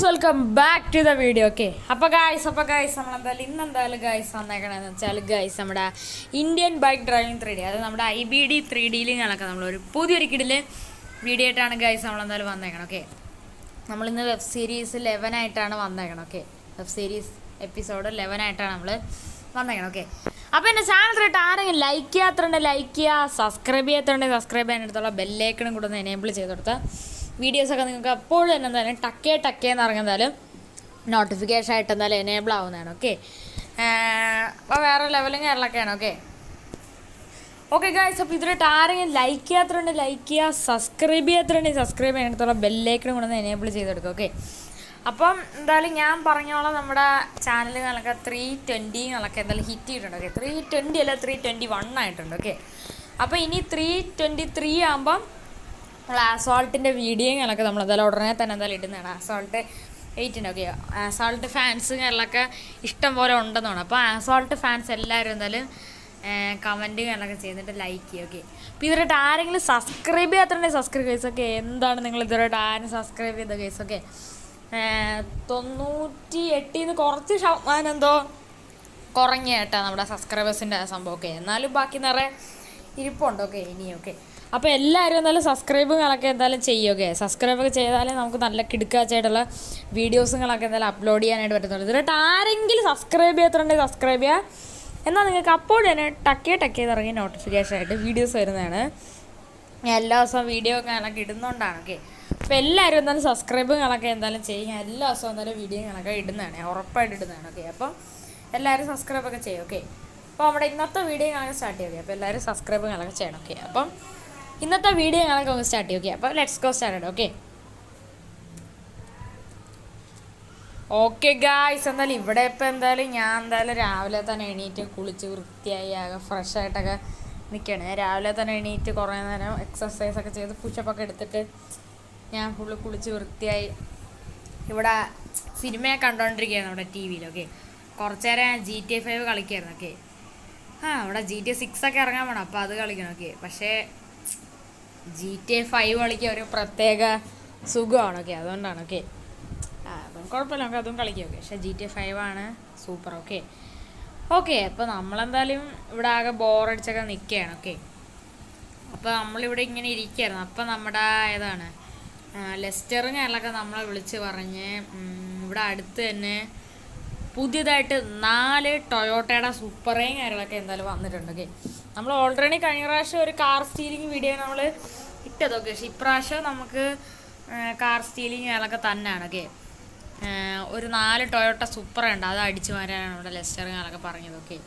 Welcome back to the video. Okay, അപ്പോൾ guys നമ്മളെന്തായാലും ഇന്നെന്തായാലും ഗായ്സ് വന്നേക്കണമെന്ന് വെച്ചാൽ ഗായ്സ് നമ്മുടെ ഇന്ത്യൻ ബൈക്ക് ഡ്രൈവിംഗ് 3D, അത് നമ്മുടെ IBD 3Dയിൽ നടക്കാം. നമ്മളൊരു പുതിയൊരു കിടില് വീഡിയോ ആയിട്ടാണ് ഗായ്സ് നമ്മളെന്തായാലും വന്നേക്കണം. ഓക്കെ, നമ്മളിന്ന് വെബ് സീരീസ് 11 ആയിട്ടാണ് വന്നേക്കണം. ഓക്കെ, വെബ് സീരീസ് എപ്പിസോഡ് 11 ആയിട്ടാണ് നമ്മൾ വന്നേക്കണം. ഓക്കെ, അപ്പോൾ എൻ്റെ ചാനൽ ഇട്ട് ആരെങ്കിലും ലൈക്ക് ചെയ്യാത്തതുണ്ട് ലൈക്ക് ചെയ്യുക, സബ്സ്ക്രൈബ് ചെയ്യാത്തതുണ്ട് സബ്സ്ക്രൈബ് ചെയ്യാനടുത്തുള്ള ബെല്ലൈക്കണും കൂടെ ഒന്ന് എനേബിൾ ചെയ്ത് കൊടുത്താൽ വീഡിയോസൊക്കെ നിങ്ങൾക്ക് അപ്പോഴും തന്നെ എന്തായാലും ടക്കേന്ന് ഇറങ്ങുന്നതായാലും നോട്ടിഫിക്കേഷൻ ആയിട്ട് എന്തായാലും എനേബിൾ ആവുന്നതാണ്. ഓക്കെ, അപ്പോൾ വേറെ ലെവലും കാര്യങ്ങളൊക്കെയാണ്. ഓക്കെ ഗായ്സ്, അപ്പോൾ ഇതിലിട്ട് ആരെങ്കിലും ലൈക്ക് ചെയ്യാത്തതുണ്ട് ലൈക്ക് ചെയ്യുക, സബ്സ്ക്രൈബ് ചെയ്യാത്തതുണ്ടെങ്കിൽ സബ്സ്ക്രൈബ് ചെയ്യാനടുത്തുള്ള ബെല്ലൈക്കണും കൂടെ ഒന്ന് എനേബിൾ ചെയ്തെടുക്കുക. ഓക്കെ, അപ്പം എന്തായാലും ഞാൻ പറഞ്ഞോളാം നമ്മുടെ ചാനലുകളൊക്കെ 320 എന്തായാലും ഹിറ്റ് ചെയ്തിട്ടുണ്ട്. ഓക്കെ, 320 അല്ല 321 ആയിട്ടുണ്ട്. ഓക്കെ, അപ്പോൾ ഇനി 323 ആകുമ്പം നമ്മൾ ആസോൾട്ടിൻ്റെ വീഡിയോകളൊക്കെ നമ്മൾ എന്തായാലും ഉടനെ തന്നെ എന്തായാലും ഇടുന്നതാണ്. ആസോൾട്ട് 8 ഓക്കെ, ആസോൾട്ട് ഫാൻസ് കാര്യങ്ങളൊക്കെ ഇഷ്ടം പോലെ ഉണ്ടെന്നാണ്. അപ്പോൾ ആസോൾട്ട് ഫാൻസ് എല്ലാവരും എന്തായാലും കമൻറ്റ് കാര്യങ്ങളൊക്കെ ചെയ്തിട്ട് ലൈക്ക് ചെയ്യുക. ഓക്കെ, അപ്പോൾ ഇതുവരെയായിട്ട് ആരെങ്കിലും സബ്സ്ക്രൈബ് ചെയ്യാത്തതുണ്ടെങ്കിൽ സബ്സ്ക്രൈബ് കേസ്. ഓക്കെ, എന്താണ് നിങ്ങൾ ഇതുവരെയായിട്ട് ആരും സബ്സ്ക്രൈബ് ചെയ്ത കേസ്? ഓക്കെ, 98 കുറച്ച് ശതമാനം എന്തോ കുറഞ്ഞ കേട്ടോ നമ്മുടെ സബ്സ്ക്രൈബേഴ്സിൻ്റെ സംഭവം. ഓക്കെ, എന്നാലും ബാക്കി നിറയെ ഇരിപ്പുണ്ട്. ഓക്കെ, ഇനിയൊക്കെ അപ്പോൾ എല്ലാവരും എന്തായാലും സബ്സ്ക്രൈബുകളൊക്കെ എന്തായാലും ചെയ്യുക. ഓക്കെ, സബ്സ്ക്രൈബൊക്കെ ചെയ്താലേ നമുക്ക് നല്ല കിടുക്കാച്ചായിട്ടുള്ള വീഡിയോസുകളൊക്കെ എന്തായാലും അപ്ലോഡ് ചെയ്യാനായിട്ട് പറ്റത്തുള്ളൂ. ഇതിലായിട്ട് ആരെങ്കിലും സബ്സ്ക്രൈബ് ചെയ്യാത്തുണ്ടെങ്കിൽ സബ്സ്ക്രൈബ് ചെയ്യുക, എന്നാൽ നിങ്ങൾക്ക് അപ്പോൾ തന്നെ ടക്കേ ഇറങ്ങി നോട്ടിഫിക്കേഷൻ ആയിട്ട് വീഡിയോസ് വരുന്നതാണ്. ഞാൻ എല്ലാ ദിവസവും വീഡിയോ ഒക്കെ ഇടുന്നതുകൊണ്ടാണ്. ഓക്കെ, അപ്പോൾ എല്ലാവരും എന്തായാലും സബ്സ്ക്രൈബുകളൊക്കെ എന്തായാലും ചെയ്യുക. എല്ലാ ദിവസവും എന്തായാലും വീഡിയോകളൊക്കെ ഇടുന്നതാണ്, ഉറപ്പായിട്ട് ഇടുന്നതാണ്. ഓക്കെ, അപ്പം എല്ലാവരും സബ്സ്ക്രൈബൊക്കെ ചെയ്യും. ഓക്കെ, അപ്പോൾ നമ്മുടെ ഇന്നത്തെ വീഡിയോ കാണാൻ സ്റ്റാർട്ട് ചെയ്യുക. അപ്പോൾ എല്ലാവരും സബ്സ്ക്രൈബുകളൊക്കെ ചെയ്യണം. ഓക്കെ, അപ്പം ഇന്നത്തെ വീഡിയോ ഞങ്ങൾക്ക് ഒന്ന് സ്റ്റാർട്ട് ചെയ്യും. ഓക്കെ, അപ്പോൾ let's go start. Okay guys, എന്തായാലും ഇവിടെ ഇപ്പോൾ എന്തായാലും ഞാൻ എന്തായാലും രാവിലെ തന്നെ എണീറ്റ് കുളിച്ച് വൃത്തിയായി ആകെ ഫ്രഷ് ആയിട്ടൊക്കെ നിൽക്കുകയാണ്. ഞാൻ രാവിലെ തന്നെ എണീറ്റ് കുറേ നേരം എക്സസൈസൊക്കെ ചെയ്ത് പുഷപ്പൊക്കെ എടുത്തിട്ട് ഞാൻ ഫുള്ള് കുളിച്ച് വൃത്തിയായി ഇവിടെ സിനിമയൊക്കെ കണ്ടുകൊണ്ടിരിക്കുകയാണ് ഇവിടെ TV-യിൽ. ഓക്കെ, കുറച്ച് നേരം GTA 5 കളിക്കുകയായിരുന്നു. ഓക്കെ, ഇവിടെ GTA 6 ഒക്കെ ഇറങ്ങാൻ വേണം, അപ്പോൾ അത് കളിക്കണം. ഓക്കെ, പക്ഷേ GTA 5 കളിക്കുക ഒരു പ്രത്യേക സുഖമാണ്. ഓക്കെ, അതുകൊണ്ടാണ്. ഓക്കെ, അപ്പം കുഴപ്പമില്ല, നമുക്ക് അതും കളിക്കാം. ഓക്കെ, പക്ഷേ GTA 5 ആണ് സൂപ്പർ. ഓക്കെ, അപ്പോൾ നമ്മളെന്തായാലും ഇവിടെ ആകെ ബോറടിച്ചൊക്കെ നിൽക്കുകയാണ്. ഓക്കെ, അപ്പോൾ നമ്മളിവിടെ ഇങ്ങനെ ഇരിക്കുകയായിരുന്നു. അപ്പം നമ്മുടെ ഏതാണ് ലെസ്റ്ററും കാര്യങ്ങളൊക്കെ നമ്മളെ വിളിച്ച് പറഞ്ഞ് ഇവിടെ അടുത്ത് തന്നെ പുതിയതായിട്ട് 4 ടൊയോട്ടയുടെ സൂപ്പറേയും കാര്യങ്ങളൊക്കെ എന്തായാലും വന്നിട്ടുണ്ട്. ഓക്കെ, നമ്മൾ ഓൾറെഡി കഴിഞ്ഞ പ്രാവശ്യം ഒരു കാർ സ്റ്റീലിംഗ് വീഡിയോ നമ്മൾ ഇട്ടതൊക്കെ, പക്ഷേ ഇപ്രാവശ്യം നമുക്ക് കാർ സ്റ്റീലിംഗ് കാര്യങ്ങളൊക്കെ തന്നെയാണ്. ഓക്കെ, ഒരു 4 ടൊയോട്ട സൂപ്പറുണ്ട്, അത് അടിച്ചു മാറ്റാനാണ് നമ്മുടെ ലെസ്റ്ററും കാര്യങ്ങളൊക്കെ പറഞ്ഞത്. ഓക്കെ,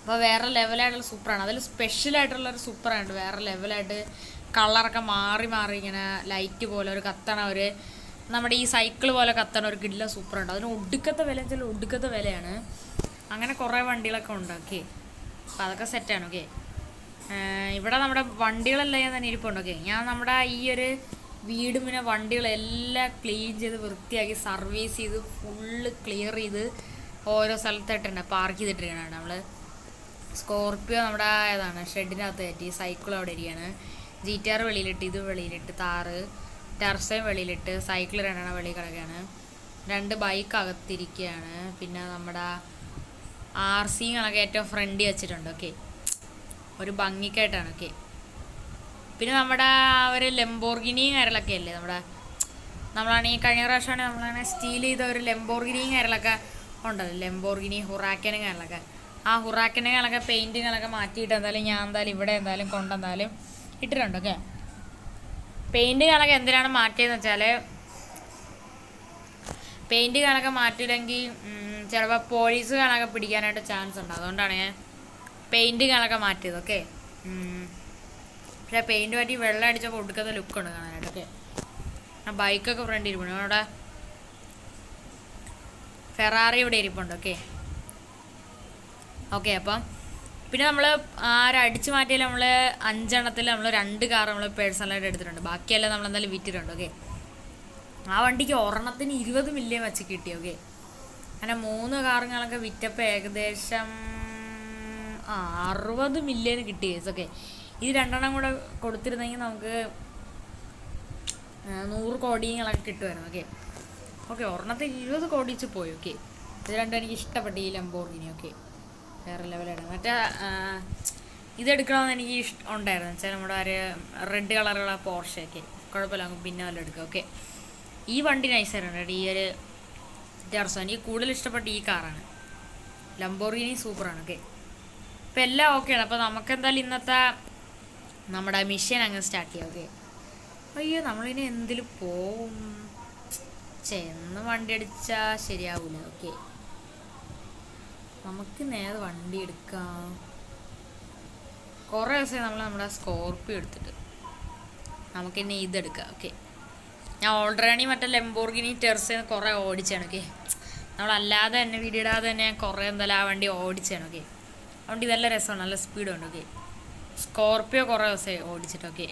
അപ്പോൾ വേറെ ലെവലായിട്ടുള്ള സൂപ്പറാണ്, അതിൽ സ്പെഷ്യലായിട്ടുള്ളൊരു സൂപ്പറാണ്. വേറെ ലെവലായിട്ട് കളറൊക്കെ മാറി ഇങ്ങനെ ലൈറ്റ് പോലെ ഒരു കത്തണ ഒരു നമ്മുടെ ഈ സൈക്കിൾ പോലെ കത്തണ ഒരു കിടില സൂപ്പറുണ്ട്. അതിന് ഒടുക്കത്തെ വില വെച്ചാൽ ഒടുക്കത്തെ വിലയാണ്. അങ്ങനെ കുറേ വണ്ടികളൊക്കെ ഉണ്ട്. ഓക്കെ, അപ്പോൾ അതൊക്കെ സെറ്റാണ്. ഓക്കെ, ഇവിടെ നമ്മുടെ വണ്ടികളെല്ലാം ഞാൻ തന്നെ ഇരിപ്പുണ്ട്. ഓക്കെ, ഞാൻ നമ്മുടെ ഈ ഒരു വീടും പിന്നെ വണ്ടികളെല്ലാം ക്ലീൻ ചെയ്ത് വൃത്തിയാക്കി സർവീസ് ചെയ്ത് ഫുള്ള് ക്ലിയർ ചെയ്ത് ഓരോ സ്ഥലത്തായിട്ടുണ്ട് പാർക്ക് ചെയ്തിട്ടിരിക്കുകയാണ്. നമ്മൾ സ്കോർപ്പിയോ നമ്മുടെ ഏതാണ് ഷെഡിനകത്ത് കയറ്റി, സൈക്കിൾ അവിടെ ഇരിക്കുകയാണ്, GTR വെളിയിലിട്ട്, ഇത് വെളിയിലിട്ട്, താറ് ടെർസയും വെളിയിലിട്ട്, സൈക്കിൾ 2 വെളിയിൽ കിടക്കുകയാണ്, 2 ബൈക്ക് അകത്തിരിക്കുകയാണ്, പിന്നെ നമ്മുടെ RC-കളൊക്കെ ഏറ്റവും ഫ്രണ്ടിൽ വെച്ചിട്ടുണ്ട്. ഓക്കെ, ഒരു ഭംഗിക്കായിട്ടാണ്. ഓക്കെ, പിന്നെ നമ്മുടെ ഒരു ലെംബോർഗിനിയും കാര്യങ്ങളൊക്കെ അല്ലേ നമ്മളാണെങ്കിൽ കഴിഞ്ഞ പ്രാവശ്യമാണ് നമ്മളങ്ങനെ സ്റ്റീൽ ചെയ്ത ഒരു ലെംബോർഗിനിയും കാര്യങ്ങളൊക്കെ ഉണ്ടല്ലോ, ലെംബോർഗിനി ഹുറാക്കനും കാര്യങ്ങളൊക്കെ. ആ ഹുറാക്കനുകളൊക്കെ പെയിൻറ്റുകളൊക്കെ മാറ്റിയിട്ട് എന്തായാലും ഞാൻ എന്തായാലും ഇവിടെ എന്തായാലും കൊണ്ടെന്തായാലും ഇട്ടിട്ടുണ്ട്. ഓക്കെ, പെയിൻറ്റുകളൊക്കെ എന്തിനാണ് മാറ്റിയതെന്ന് വെച്ചാൽ പെയിൻറ്റുകളൊക്കെ മാറ്റിയില്ലെങ്കിൽ ചിലപ്പോൾ പോലീസുകളൊക്കെ പിടിക്കാനായിട്ട് ചാൻസ് ഉണ്ട്, അതുകൊണ്ടാണ് ഞാൻ പെയിൻറ്റുകളൊക്കെ മാറ്റിയത്. ഓക്കെ, പക്ഷേ പെയിൻറ്റ് മാറ്റി വെള്ളം അടിച്ചപ്പോൾ ഒടുക്കത്തെ ലുക്കുണ്ട് കാണാനായിട്ട്. ഓക്കെ, ആ ബൈക്കൊക്കെ ഫ്രണ്ട് ഇരിപ്പുണ്ട്, അവിടെ ഫെറാറി ഇവിടെ ഇരിപ്പുണ്ട്. ഓക്കെ, അപ്പം പിന്നെ നമ്മൾ അടിച്ചു മാറ്റിയാൽ നമ്മൾ 5 എണ്ണത്തിൽ നമ്മൾ 2 കാർ നമ്മൾ പേഴ്സണലായിട്ട് എടുത്തിട്ടുണ്ട്, ബാക്കിയെല്ലാം നമ്മൾ എന്തായാലും വിറ്റിട്ടുണ്ട്. ഓക്കെ, ആ വണ്ടിക്ക് ഒരെണ്ണത്തിന് 20 മില്യൺ വെച്ച് കിട്ടി. ഓക്കെ, അങ്ങനെ 3 കാറുകളൊക്കെ വിറ്റപ്പോൾ ഏകദേശം 60 മില്യൺ കിട്ടി. ഓക്കെ, ഇത് 2 എണ്ണം കൂടെ കൊടുത്തിരുന്നെങ്കിൽ നമുക്ക് 100 കോടികളൊക്കെ കിട്ടുമായിരുന്നു. ഓക്കെ, ഓക്കെ, ഒരെണ്ണത്തിൽ 20 കോടിച്ച് പോയി. ഓക്കെ, ഇത് രണ്ടും എനിക്ക് ഇഷ്ടപ്പെട്ടു, ഈ ലംബോർഗിനി. ഓക്കെ, വേറെ ലെവലാണ്. മറ്റേ ഇതെടുക്കണമെന്ന് എനിക്ക് ഉണ്ടായിരുന്നു വെച്ചാൽ നമ്മുടെ ഒരു റെഡ് കളറുള്ള പോർഷയൊക്കെ. കുഴപ്പമില്ല, നമുക്ക് പിന്നെ വല്ല എടുക്കാം. ഓക്കെ, ഈ വണ്ടി നൈസായിരുന്നു. ഈ ഒരു ടെർസോ എനിക്ക് കൂടുതൽ ഇഷ്ടപ്പെട്ട ഈ കാറാണ്. ലംബോർഗിനി സൂപ്പറാണ്. ഓക്കെ, ഇപ്പം എല്ലാം ഓക്കെയാണ്. അപ്പോൾ നമുക്ക് എന്തായാലും ഇന്നത്തെ നമ്മുടെ മിഷൻ അങ്ങ് സ്റ്റാർട്ട് ചെയ്യാം. ഓക്കെ, അയ്യോ നമ്മളിനി എന്തിലും പോവും, ചെന്ന് വണ്ടി അടിച്ചാൽ ശരിയാവൂല. ഓക്കെ, നമുക്ക് നേരെ വണ്ടി എടുക്കാം. കുറേ ദിവസമായി നമ്മൾ നമ്മുടെ സ്കോർപ്പിയോ എടുത്തിട്ട്, നമുക്കിനി ഇതെടുക്കാം. ഓക്കെ, ഞാൻ ഓൾറെഡി മറ്റേ ലംബോർഗിനി ടെർസ കുറേ ഓടിച്ചാണ്. ഓക്കെ, നമ്മളല്ലാതെ തന്നെ വീഡിയോ ഇടാതെ തന്നെ കുറേ എന്തായാലും ആ വണ്ടി ഓടിച്ചാണ്. ഓക്കെ, അതുകൊണ്ട് ഇതെല്ലാം രസമാണ്, നല്ല സ്പീഡുണ്ട്. ഓക്കെ, സ്കോർപ്പിയോ കുറേ ദിവസമായി ഓടിച്ചിട്ട്. ഓക്കെ,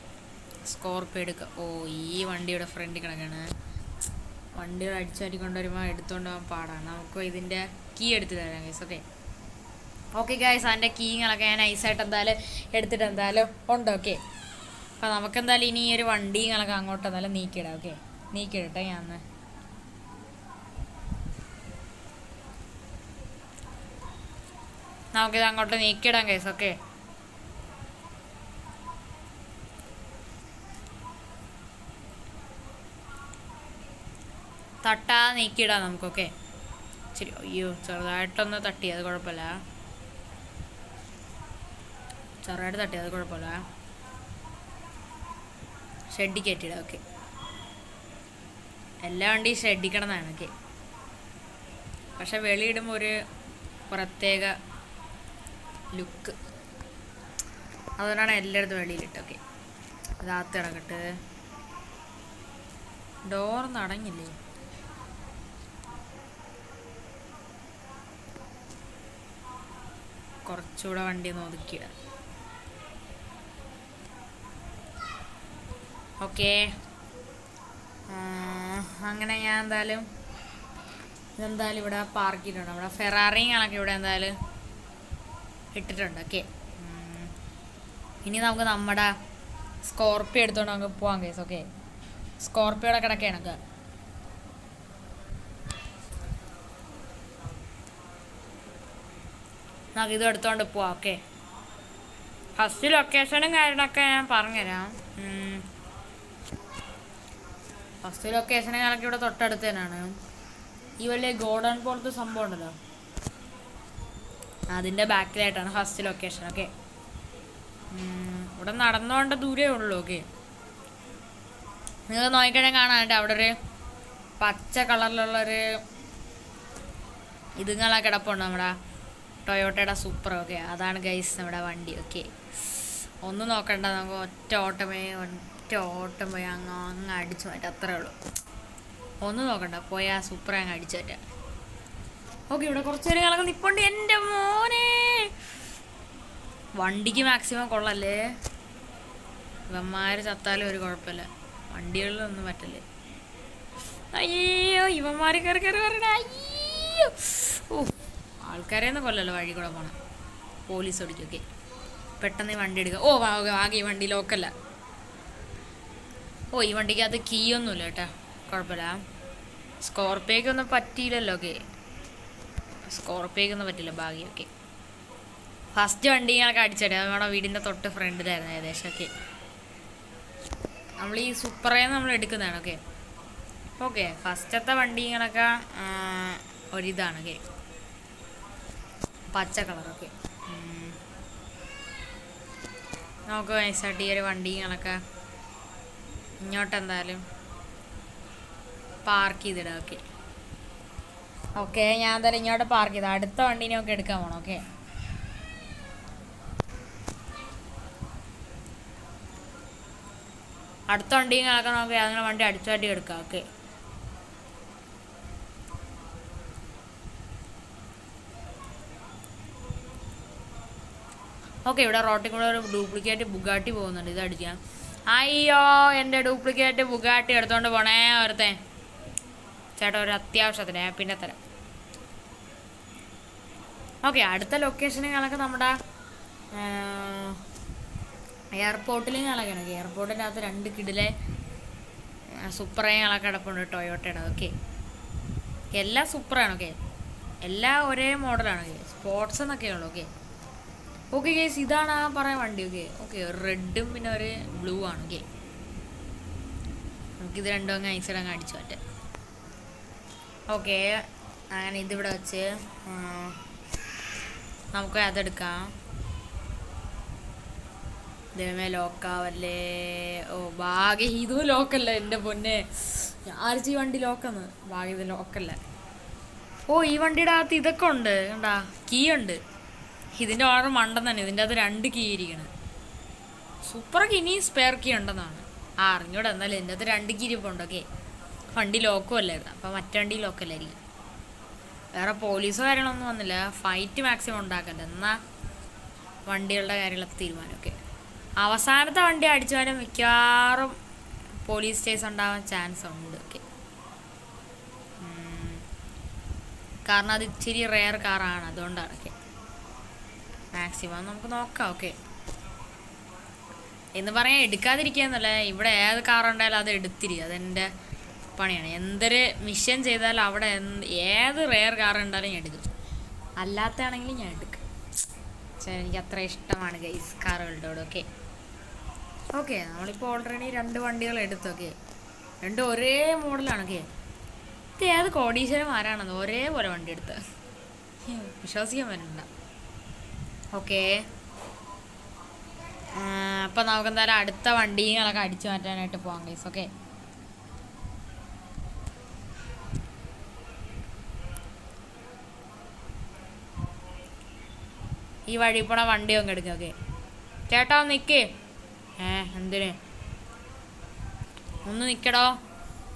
സ്കോർപ്പിയോ എടുക്കുക. ഓ, ഈ വണ്ടിയുടെ ഫ്രണ്ടിൽ കിടക്കാണ്. വണ്ടികൾ അടിച്ചു മാറ്റി കൊണ്ടുവരുമ്പോൾ എടുത്തുകൊണ്ട് പോകാൻ പാടാണ്. നമുക്ക് ഇതിൻ്റെ കീ എടുത്ത് തരാം ഗൈസ്. ഓക്കെ ഓക്കെ ഗൈസ്, അതിൻ്റെ കീങ്ങളൊക്കെ ഞാൻ നൈസായിട്ട് എന്തായാലും എടുത്തിട്ട് എന്തായാലും ഉണ്ട്. ഓക്കെ, അപ്പോൾ നമുക്കെന്തായാലും ഇനി ഈ ഒരു വണ്ടിങ്ങളൊക്കെ അങ്ങോട്ട് എന്തായാലും നീക്കിയിടാം. ഓക്കെ, നീക്കിയിടട്ടെ ഞാൻ. നമുക്കിത് അങ്ങോട്ട് നീക്കിയിടാം ഗൈസ്. ഓക്കെ, തട്ടാ നീക്കിയിടാം നമുക്കൊക്കെ. ശരി, അയ്യോ ചെറുതായിട്ടൊന്ന് തട്ടി, അത് കുഴപ്പമില്ല. ചെറുതായിട്ട് തട്ടി, അത് കുഴപ്പമില്ല. ഷെഡിൽ കയറ്റിയിടാം. ഓക്കെ, എല്ലാ വണ്ടിയും ഷെഡിൽ കിടന്നാണ്. ഓക്കെ, പക്ഷെ വെളിയിടുമ്പോൾ ഒരു പ്രത്യേക ലുക്ക്, അതുകൊണ്ടാണ് എല്ലായിടത്തും വെളിയിലിട്ട്. ഓക്കെ, അകത്ത് കിടക്കട്ടെ. ഡോർ അടങ്ങില്ലേ? കുറച്ചുകൂടെ വണ്ടി ഒന്ന് ഒതുക്കിയിടാം. ഓക്കെ, അങ്ങനെ ഞാൻ എന്തായാലും ഇതെന്തായാലും ഇവിടെ പാർക്ക് ചെയ്തിട്ടുണ്ട്. നമ്മുടെ ഫെറാറിങ്ങളൊക്കെ ഇവിടെ എന്തായാലും ഇട്ടിട്ടുണ്ട്. ഓക്കെ, ഇനി നമുക്ക് നമ്മുടെ സ്കോർപ്പിയോ എടുത്തോണ്ട് നമുക്ക് പോവാം കേസ്. ഓക്കെ, സ്കോർപ്പിയോടെ കിടക്കുകയാണ്. നമുക്ക് ഇത് എടുത്തോണ്ട് പോവാം. ഓക്കെ, ഫസ്റ്റ് ലൊക്കേഷനും കാര്യങ്ങളൊക്കെ ഞാൻ പറഞ്ഞുതരാം. ഫസ്റ്റ് ലൊക്കേഷനും കാര്യങ്ങളൊക്കെ ഇവിടെ തൊട്ടടുത്ത് തന്നെയാണ്. ഈ വലിയ ഗോൾഡൻ പോലത്തെ സംഭവം ഉണ്ടല്ലോ, അതിൻ്റെ ബാക്കിലായിട്ടാണ് ഫസ്റ്റ് ലൊക്കേഷൻ. ഓക്കെ, ഇവിടെ നടന്നുകൊണ്ട് ദൂരേ ഉള്ളൂ. ഓക്കെ, നിങ്ങൾ നോക്കിക്കഴിഞ്ഞാൽ കാണാനായിട്ട് അവിടെ ഒരു പച്ച കളറിലുള്ളൊരു ഇതുങ്ങളെ കിടപ്പുണ്ട്, നമ്മുടെ ടൊയോട്ടയുടെ സൂപ്പർ. ഓക്കെ, അതാണ് ഗൈസ് നമ്മുടെ വണ്ടി. ഓക്കെ, ഒന്നും നോക്കണ്ട, നമുക്ക് ഒറ്റ ഓട്ടം പോയി അങ്ങ് അടിച്ചു മാറ്റാം, അത്രേ ഉള്ളൂ. ഒന്നും നോക്കണ്ട, പോയി ആ സൂപ്പർ അങ്ങ് അടിച്ചു മാറ്റാം. ഓക്കെ, ഇവിടെ കുറച്ച് നേരം കളക്കം നിപ്പുണ്ട്. എൻ്റെ മോനെ, വണ്ടിക്ക് മാക്സിമം കൊള്ളല്ലേ. ഇവന്മാർ ചത്താലും ഒരു കുഴപ്പമില്ല, വണ്ടികളിലൊന്നും പറ്റല്ലേ. അയ്യോ, ഇവന്മാർ കയറി പറയണ. അയ്യോ, ഓ, ആൾക്കാരെയൊന്നും കൊല്ലല്ലോ, വഴി കൂടെ പോണം, പോലീസ് ഓടിക്കും. ഓക്കെ, പെട്ടെന്ന് ഈ വണ്ടി എടുക്കുക. ഓ, ആകെ ഈ വണ്ടി ലോക്കല്ല. ഓ, ഈ വണ്ടിക്കകത്ത് കീ ഒന്നുമില്ല കേട്ടോ, കുഴപ്പമില്ല. സ്കോർപ്പിയോക്കൊന്നും പറ്റിയില്ലല്ലോ. ഓക്കെ, സ്കോർപ്പിയോക്കൊന്നും പറ്റില്ല, ഭാഗ്യം. ഓക്കെ, ഫസ്റ്റ് വണ്ടി ഞങ്ങൾക്ക് അടിച്ചടി, അത് നമ്മുടെ വീടിൻ്റെ തൊട്ട് ഫ്രണ്ടിലായിരുന്നു ഏകദേശം. ഓക്കെ, നമ്മൾ ഈ സൂപ്പറേന്ന് നമ്മൾ എടുക്കുന്നതാണ്. ഓക്കെ ഓക്കെ, ഫസ്റ്റത്തെ വണ്ടിങ്ങളൊക്കെ ഒരിതാണ്. ഓക്കെ, പച്ച കളർ. ഓക്കെ, നമുക്ക് നൈസായിട്ട് ഈ ഒരു വണ്ടിങ്ങളൊക്കെ ഇങ്ങോട്ട് എന്തായാലും പാർക്ക് ചെയ്തിടാം. ഓക്കെ ഓക്കെ, ഞാൻ എന്തായാലും ഇങ്ങോട്ട് പാർക്ക് ചെയ്താൽ അടുത്ത വണ്ടീനെ ഒക്കെ എടുക്കാൻ പോകണം. ഓക്കെ, അടുത്ത വണ്ടിങ്ങളൊക്കെ നമുക്ക് അങ്ങനെ വണ്ടി അടിച്ചാട്ടി എടുക്കാം. ഓക്കെ, ഓക്കെ, ഇവിടെ റോട്ടിൽ കൂടെ ഒരു ഡ്യൂപ്ലിക്കേറ്റ് ബുഗാട്ടി പോകുന്നുണ്ട്, ഇത് അടിക്കാം. അയ്യോ, എൻ്റെ ഡ്യൂപ്ലിക്കേറ്റ് ബുഗാട്ടി എടുത്തോണ്ട് പോണേ ഒരുത്തേ. ചേട്ടാ, ഒരു അത്യാവശ്യത്തിന് ഞാൻ പിന്നെ തരാം. ഓക്കെ, അടുത്ത ലൊക്കേഷനുകളൊക്കെ നമ്മുടെ എയർപോർട്ടിലേക്കാളൊക്കെയാണ്. എയർപോർട്ടിൻ്റെ അകത്ത് 2 കിടിലെ സൂപ്പറേങ്ങളൊക്കെ കിടപ്പുണ്ട് ടൊയോട്ടയുടെ. ഓക്കെ, എല്ലാം സൂപ്പറാണ്. ഓക്കെ, എല്ലാം ഒരേ മോഡലാണ്. ഓക്കെ, സ്പോർട്സ് എന്നൊക്കെയുള്ളൂ. ഓക്കെ ഓക്കെ ഗേസ്, ഇതാണ് ആ പറയാൻ വണ്ടി. ഓക്കെ ഓക്കെ, റെഡും പിന്നെ ഒരു ബ്ലൂ ആണ്. ഓക്കെ, നമുക്കിത് രണ്ടും അങ്ങ് ഐസൈഡ് അങ്ങ് അടിച്ചു മാറ്റാം. ഓക്കെ, അങ്ങനെ ഇതിവിടെ വെച്ച് നമുക്ക് അതെടുക്കാം. ദൈവമേ ലോക്കാവല്ലേ. ഓ ഭാഗ്യ, ഇതും ലോക്കല്ല എൻ്റെ പൊന്നെ. ആർച്ചി വണ്ടി ലോക്കെന്ന്, ഭാഗ്യ ഇത് ലോക്കല്ല. ഓ ഈ വണ്ടിയുടെ അകത്ത് ഇതൊക്കെ ഉണ്ട് കണ്ടാ, കീ ഉണ്ട്. ഇതിൻ്റെ ഓർഡർ മണ്ടൻ തന്നെ, ഇതിൻ്റെ അകത്ത് 2 കീ ഇരിക്കണം. സൂപ്പറൊക്കെ ഇനി സ്പെയർ കീ ഉണ്ടെന്നാണ് അറിഞ്ഞൂടെ. എന്നാലും ഇതിൻ്റെ അകത്ത് 2 കീ ഇരിപ്പുണ്ട്. ഓക്കെ, വണ്ടി ലോക്കും അല്ലായിരുന്നു, അപ്പം മറ്റേ വണ്ടി ലോക്കല്ലായിരിക്കും. വേറെ പോലീസോ കാര്യങ്ങളൊന്നും വന്നില്ല. ഫൈറ്റ് മാക്സിമം ഉണ്ടാക്കണ്ട, എന്നാൽ വണ്ടികളുടെ കാര്യങ്ങളൊക്കെ തീരുമാനം. ഓക്കെ, അവസാനത്തെ വണ്ടി അടിച്ചു വരാൻ മിക്കവാറും പോലീസ് കേസ് ഉണ്ടാവാൻ ചാൻസ് ഉണ്ട്. ഓക്കെ, കാരണം അത് ഇച്ചിരി റെയർ കാറാണ്, അതുകൊണ്ടാണ്. ഓക്കെ, മാക്സിമം നമുക്ക് നോക്കാം. ഓക്കെ, എന്ന് പറയാൻ എടുക്കാതിരിക്കുകയെന്നല്ല, ഇവിടെ ഏത് കാറുണ്ടായാലും അത് എടുത്തിരിക്കും, അതെൻ്റെ പണിയാണ്. എന്തൊരു മിഷൻ ചെയ്താലും അവിടെ ഏത് റെയർ കാർ ഉണ്ടായാലും ഞാൻ എടുക്കും, അല്ലാത്തതാണെങ്കിലും ഞാൻ എടുക്കും. പക്ഷേ എനിക്ക് അത്ര ഇഷ്ടമാണ് ഗൈസ് കാറുകളുടെ കൂടെ. ഓക്കെ ഓക്കെ, നമ്മളിപ്പോൾ ഓൾറെഡി 2 വണ്ടികൾ എടുത്തു. ഓക്കെ, 2 ഒരേ മോഡലാണ്. ഓക്കെ, ഇത് ഏത് കോടീശ്വരന്മാരാണെന്ന് ഒരേപോലെ വണ്ടി എടുത്ത് വിശ്വസിക്കാൻ പറ്റണ്ട. ഓക്കെ, അപ്പം നമുക്ക് എന്തായാലും അടുത്ത വണ്ടികളൊക്കെ അടിച്ചു മാറ്റാനായിട്ട് പോകാം ഗൈസ്. ഓക്കെ, ഈ വഴി പോണ വണ്ടി ഒക്കെ എടുക്കാം. ഓക്കെ ചേട്ടാ നിൽക്കേ. എന്തിന് ഒന്ന് നിൽക്കടോ.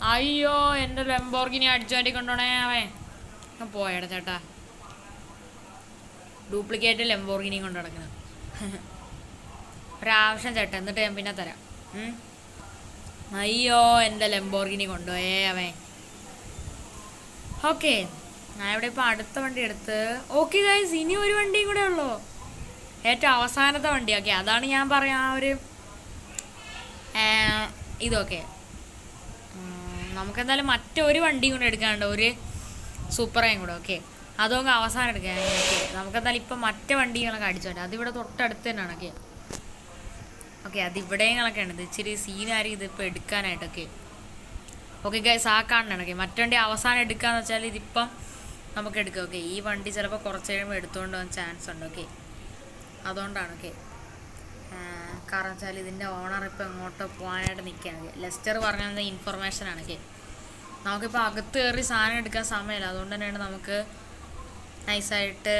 അയ്യോ എൻ്റെ ലംബോർഗിനി അടിച്ചു മാറ്റി കൊണ്ടോണേ അവൻ പോയടാ ചേട്ടാ. ഡ്യൂപ്ലിക്കേറ്റ് ലംബോർഗിനിയും കൊണ്ട് നടക്കുന്നത്. ഒരാവശ്യം ചേട്ടാ, എന്നിട്ട് ഞാൻ പിന്നെ തരാം. അയ്യോ എൻ്റെ ലംബോർഗിനി കൊണ്ടുപോയേ അവൻ. ഓക്കെ, ഞാൻ ഇവിടെ ഇപ്പോൾ അടുത്ത വണ്ടി എടുത്ത്. ഓക്കെ ഗൈസ്, ഇനി ഒരു വണ്ടിയും കൂടെ ഉള്ളൂ, ഏറ്റവും അവസാനത്തെ വണ്ടി. ഓക്കെ, അതാണ് ഞാൻ പറയാം ആ ഒരു ഇതൊക്കെ. നമുക്കെന്തായാലും മറ്റൊരു വണ്ടിയും കൂടെ എടുക്കാനുണ്ട്, ഒരു സൂപ്പറായും കൂടെ. ഓക്കെ, അതൊക്കെ അവസാനം എടുക്കാൻ. ഓക്കെ, നമുക്കെന്തായാലും ഇപ്പം മറ്റേ വണ്ടികളൊക്കെ അടിച്ചു പറ്റാം. അതിവിടെ തൊട്ടടുത്ത് തന്നെയാണ്. ഓക്കെ ഓക്കെ, അതിവിടെയൊക്കെ ഉണ്ട്. ഇത് ഇച്ചിരി സീനാരി ഇതിപ്പോൾ എടുക്കാനായിട്ടൊക്കെ. ഓക്കെ ഗൈസ്, ആ കാണണം. ഓക്കെ, മറ്റേ വണ്ടി അവസാനം എടുക്കാന്ന് വെച്ചാൽ ഇതിപ്പം നമുക്ക് എടുക്കാം. ഓക്കെ, ഈ വണ്ടി ചിലപ്പോൾ കുറച്ച് കഴിയുമ്പോൾ എടുത്തുകൊണ്ട് പോകാൻ ചാൻസ് ഉണ്ട്. ഓക്കെ, അതുകൊണ്ടാണ്. ഓക്കെ, കാരണം വെച്ചാൽ ഇതിൻ്റെ ഓണർ ഇപ്പോൾ എങ്ങോട്ടോ പോകാനായിട്ട് നിൽക്കുകയാണ്. ലെസ്റ്റർ പറഞ്ഞ ഇൻഫർമേഷനാണ്. ഓക്കെ, നമുക്കിപ്പോൾ അകത്ത് കയറി സാധനം എടുക്കാൻ സമയമില്ല, അതുകൊണ്ട് തന്നെയാണ് നമുക്ക് നൈസായിട്ട്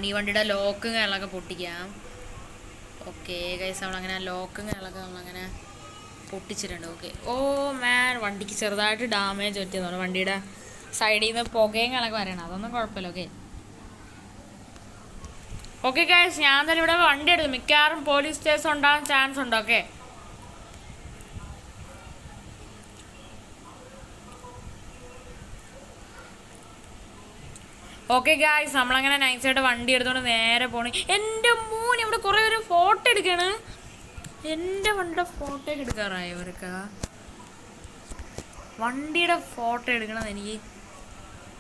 ഈ വണ്ടിയുടെ ലോക്കും കാര്യങ്ങളൊക്കെ പൊട്ടിക്കാം. ഓക്കെ ഗൈസ്, നമ്മളങ്ങനെ ലോക്കും കാര്യങ്ങളൊക്കെ നമ്മളങ്ങനെ പൊട്ടിച്ചിട്ടുണ്ട്. ഓക്കെ, ഓ മാൻ, വണ്ടിക്ക് ചെറുതായിട്ട് ഡാമേജ് പറ്റിയതാണ്. വണ്ടിയുടെ സൈഡിൽ നിന്ന് പുകയും കാര്യങ്ങളൊക്കെ വരണം, അതൊന്നും കുഴപ്പമില്ല. ഓക്കെ ഓക്കെ ഗൈസ്, ഞാൻ തന്നെ ഇവിടെ വണ്ടി എടുത്തു. മിക്കവാറും പോലീസ് കേസ് ഉണ്ടാകാൻ ചാൻസ് ഉണ്ട്. ഓക്കെ ഓക്കെ ഗൈസ്, നമ്മളങ്ങനെ നൈസായിട്ട് വണ്ടി എടുത്തോണ്ട് നേരെ പോണി. എൻ്റെ മോൻ ഇവിടെ കുറേ ഒരു ഫോട്ടോ എടുക്കാണ്. എൻ്റെ വണ്ടിയുടെ ഫോട്ടോ ഒക്കെ എടുക്കാറായി ഇവർക്ക്. വണ്ടിയുടെ ഫോട്ടോ എടുക്കണത് എനിക്ക്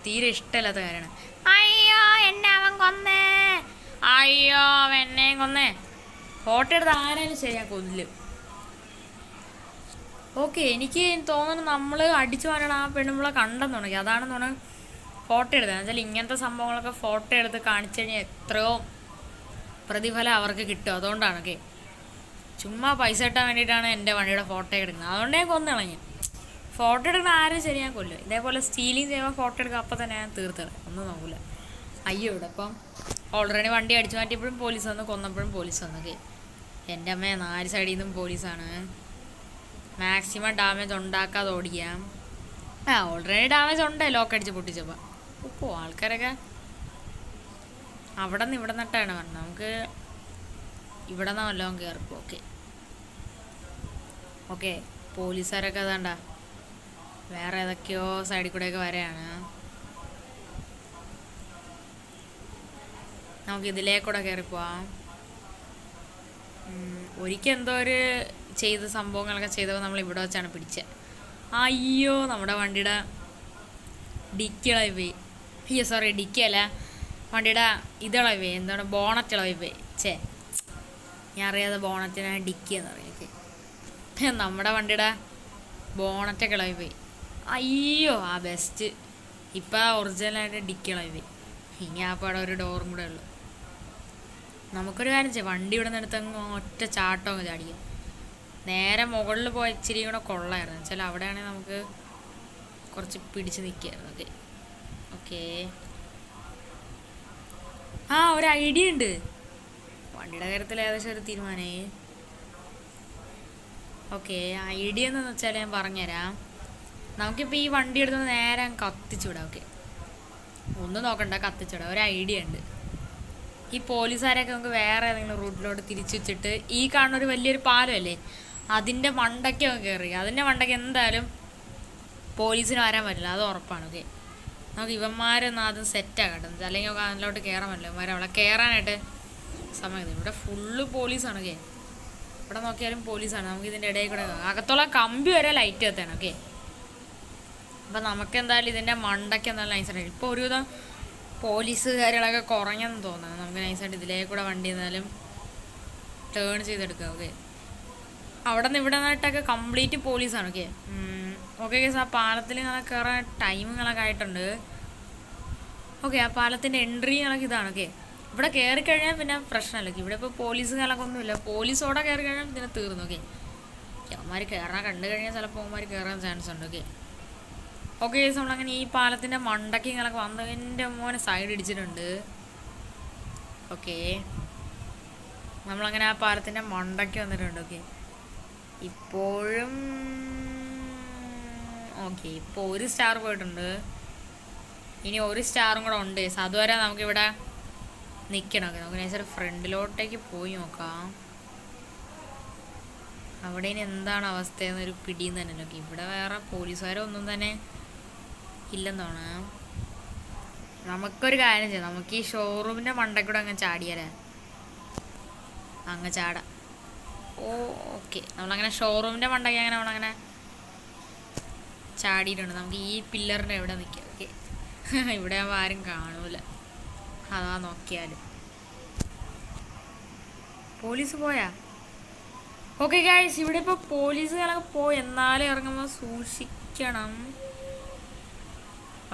തീരെ ഇഷ്ടമില്ലാത്ത കാര്യമാണ്. അയ്യോ എന്നെ അവൻ കൊന്നേ, അയ്യോ അവൻ എന്നെയും കൊന്നേ. ഫോട്ടോ എടുത്ത് ആരായാലും ശരിയാ കൊല്ലും. ഓക്കെ, എനിക്ക് തോന്നുന്നു നമ്മൾ അടിച്ചു മാറ്റണം ആ പെണ്ണുമ്പളെ കണ്ടെന്ന് തുടങ്ങി, അതാണെന്ന് തോന്നുന്നു ഫോട്ടോ എടുത്തത്. എന്നുവെച്ചാൽ ഇങ്ങനത്തെ സംഭവങ്ങളൊക്കെ ഫോട്ടോ എടുത്ത് കാണിച്ചു കഴിഞ്ഞാൽ എത്രയോ പ്രതിഫലം അവർക്ക് കിട്ടും, അതുകൊണ്ടാണ്. ഓക്കെ, ചുമ്മാ പൈസ കിട്ടാൻ വേണ്ടിയിട്ടാണ് എൻ്റെ വണ്ടിയുടെ ഫോട്ടോ എടുക്കുന്നത്, അതുകൊണ്ട് ഞാൻ കൊന്നു കളഞ്ഞു. ഫോട്ടോ എടുക്കുന്ന ആരും ശരിയാൻ കൊല്ലും. ഇതേപോലെ സ്റ്റീലിങ് ചെയ്യുമ്പോൾ ഫോട്ടോ എടുക്കുക, അപ്പം തന്നെ ഞാൻ തീർത്തത്, ഒന്നും നോക്കില്ല. അയ്യോ ഇവിടെ അപ്പം ഓൾറെഡി വണ്ടി അടിച്ചു മാറ്റിയപ്പോഴും പോലീസ് വന്നു, കൊന്നപ്പോഴും പോലീസ് വന്നു. ഓക്കെ, എൻ്റെ അമ്മയെ 4 സൈഡിൽ നിന്നും പോലീസാണ്. മാക്സിമം ഡാമേജ് ഉണ്ടാക്കാതെ ഓടിക്കാം. ഓൾറെഡി ഡാമേജ് ഉണ്ട് ലോക്ക് അടിച്ച് പൊട്ടിച്ചപ്പോൾ. ഇപ്പോൾ ആൾക്കാരൊക്കെ അവിടെ നിന്ന് ഇവിടെ നിന്നിട്ടാണ് പറഞ്ഞത്, നമുക്ക് ഇവിടെ നിന്ന് വല്ലതും കയറിപ്പോ. ഓക്കെ ഓക്കെ, പോലീസുകാരൊക്കെ അതാണ്ട വേറെ ഏതൊക്കെയോ സൈഡിൽ കൂടെയൊക്കെ വരെയാണ്. നമുക്ക് ഇതിലേക്കൂടെ കയറിപ്പോവാം. ഒരിക്കൽ എന്തോ ഒരു ചെയ്ത സംഭവങ്ങളൊക്കെ ചെയ്തപ്പോൾ നമ്മൾ ഇവിടെ വെച്ചാണ് പിടിച്ചത്. അയ്യോ നമ്മുടെ വണ്ടിയുടെ ഡിക്കി ഇളകി പോയി. അയ്യോ സോറി, ഡിക്കി അല്ല, വണ്ടിയുടെ ഇളകി പോയി. എന്താണ്, ബോണറ്റ് ഇളകി പോയി. ഞാൻ അറിയാതെ ബോണറ്റിനാണ് ഡിക്കി എന്ന് പറയുന്നത്. നമ്മുടെ വണ്ടിയുടെ ബോണറ്റൊക്കെ ഇളകി പോയി. അയ്യോ ആ ബെസ്റ്റ്. ഇപ്പം ഒറിജിനലായിട്ട് ഡിക്കി ഇളകി പോയി. ഇനി ആ പാടെ ഒരു ഡോറും കൂടെ ഉള്ളു. നമുക്കൊരു കാര്യം ചെയ്യാം, വണ്ടി ഇവിടെ നിന്ന് എടുത്തങ്ങ് ഒറ്റ ചാട്ടം അങ്ങ് ചാടിക്കാം. നേരെ മുകളിൽ പോയ ഇച്ചിരി കൂടെ കൊള്ളായിരുന്നു വെച്ചാൽ അവിടെയാണെങ്കിൽ നമുക്ക് കുറച്ച് പിടിച്ച് നിൽക്കായിരുന്നു. ഓക്കെ ഓക്കെ, ആ ഒരു ഐഡിയ ഉണ്ട്. വണ്ടിയുടെ കാര്യത്തിൽ ഏകദേശം ഒരു തീരുമാനമേ. ഓക്കെ, ഐഡിയ എന്ന് വെച്ചാൽ ഞാൻ പറഞ്ഞുതരാം. നമുക്കിപ്പോൾ ഈ വണ്ടി എടുത്ത് നേരെ കത്തിച്ചുവിടാം. ഓക്കെ, ഒന്നും നോക്കണ്ട, കത്തിച്ചുവിടാം. ഒരു ഐഡിയ ഉണ്ട്. ഈ പോലീസുകാരെയൊക്കെ നമുക്ക് വേറെ ഏതെങ്കിലും റൂട്ടിലോട്ട് തിരിച്ചു വെച്ചിട്ട് ഈ കാണുന്ന ഒരു വലിയൊരു പാലമല്ലേ, അതിൻ്റെ മണ്ടയ്ക്ക് നമുക്ക് കയറി. അതിൻ്റെ മണ്ടയ്ക്ക് എന്തായാലും പോലീസിന് വരാൻ പറ്റില്ല, അത് ഉറപ്പാണ്. ഓക്കെ, നമുക്ക് ഇവന്മാരൊന്നും ആദ്യം സെറ്റാക്കട്ടെ, അല്ലെങ്കിൽ നമുക്ക് അതിലോട്ട് കയറാൻ പറ്റില്ല. ഇവന്മാരെ അവിടെ കയറാനായിട്ട് സമയം. ഇവിടെ ഫുള്ള് പോലീസാണ്. ഓക്കെ, ഇവിടെ നോക്കിയാലും പോലീസാണ്. നമുക്ക് ഇതിൻ്റെ ഇടയിൽ കൂടെ അകത്തുള്ള കമ്പി വരെ ലൈറ്റ് കത്താണ്. ഓക്കെ, അപ്പം നമുക്ക് എന്തായാലും ഇതിൻ്റെ മണ്ടയ്ക്ക് എന്തായാലും നൈസായിട്ട് ഇപ്പോൾ ഒരുവിധം പോലീസുകാരികളൊക്കെ കുറഞ്ഞെന്ന് തോന്നുന്നു. നമുക്ക് നൈസായിട്ട് ഇതിലേ കൂടെ വണ്ടി എന്നാലും ടേൺ ചെയ്തെടുക്കാം. ഓക്കെ, അവിടെ നിന്ന് ഇവിടെ നിന്നിട്ടൊക്കെ കംപ്ലീറ്റ് പോലീസാണ്. ഓക്കെ ഓക്കെ കേസ്, ആ പാലത്തിൽ ഇങ്ങനെ കയറാൻ ടൈമുകളൊക്കെ ആയിട്ടുണ്ട്. ഓക്കെ, ആ പാലത്തിൻ്റെ എൻട്രികളൊക്കെ ഇതാണ്. ഓക്കെ, ഇവിടെ കയറി കഴിഞ്ഞാൽ പിന്നെ പ്രശ്നമല്ല. ഇവിടെ ഇപ്പോൾ പോലീസുകാരൊക്കെ ഒന്നുമില്ല. പോലീസോടെ കയറി കഴിഞ്ഞാൽ ഇതിനെ തീർന്നു. ഓക്കെ, അവന്മാർ കയറാൻ കണ്ടു കഴിഞ്ഞാൽ ചിലപ്പോൾ അവന്മാർ കയറാൻ ചാൻസ് ഉണ്ട്. ഓക്കെ ഓക്കെ കേസ്, നമ്മളങ്ങനെ ഈ പാലത്തിൻ്റെ മണ്ടയ്ക്ക് ഇങ്ങനൊക്കെ വന്ന് എൻ്റെ മോനെ സൈഡ് ഇടിച്ചിട്ടുണ്ട്. ഓക്കെ, നമ്മളങ്ങനെ ആ പാലത്തിൻ്റെ മണ്ടയ്ക്ക് വന്നിട്ടുണ്ട്. ഓക്കെ, ഇപ്പോഴും ഓക്കെ, ഇപ്പോൾ ഒരു സ്റ്റാർ പോയിട്ടുണ്ട്. ഇനി ഒരു സ്റ്റാറും കൂടെ ഉണ്ട്. അതുവരെ നമുക്കിവിടെ നിൽക്കണം. ഓക്കെ, നമുക്ക് നൈസായിട്ട് ഫ്രണ്ടിലോട്ടേക്ക് പോയി നോക്കാം. അവിടെ ഇനി എന്താണ് അവസ്ഥയെന്നൊരു പിടിയും തന്നെ. ഓക്കെ, ഇവിടെ വേറെ പോലീസുകാരൊന്നും തന്നെ ഇല്ലെന്നാണ്. നമുക്കൊരു കാര്യം ചെയ്യാം, നമുക്ക് ഈ ഷോറൂമിൻ്റെ മണ്ടയ്ക്കൂടെ അങ്ങ് ചാടിയാലേ, അങ്ങ് ചാടാം. ഓക്കെ, നമ്മളങ്ങനെ ഷോറൂമിൻ്റെ മണ്ടയ്ക്ക് അങ്ങനെ നമ്മളങ്ങനെ ചാടിയിട്ടുണ്ട്. നമുക്ക് ഈ പില്ലറിൻ്റെ എവിടെ നിൽക്കാം. ഓക്കെ, ഇവിടെ ആകുമ്പോൾ ആരും കാണൂല, അതാ നോക്കിയാലും. പോലീസ് പോയാ? ഓക്കെ ഗൈസ്, ഇവിടെ ഇപ്പോൾ പോലീസുകളൊക്കെ പോയി. എന്നാലും ഇറങ്ങുമ്പോൾ സൂക്ഷിക്കണം.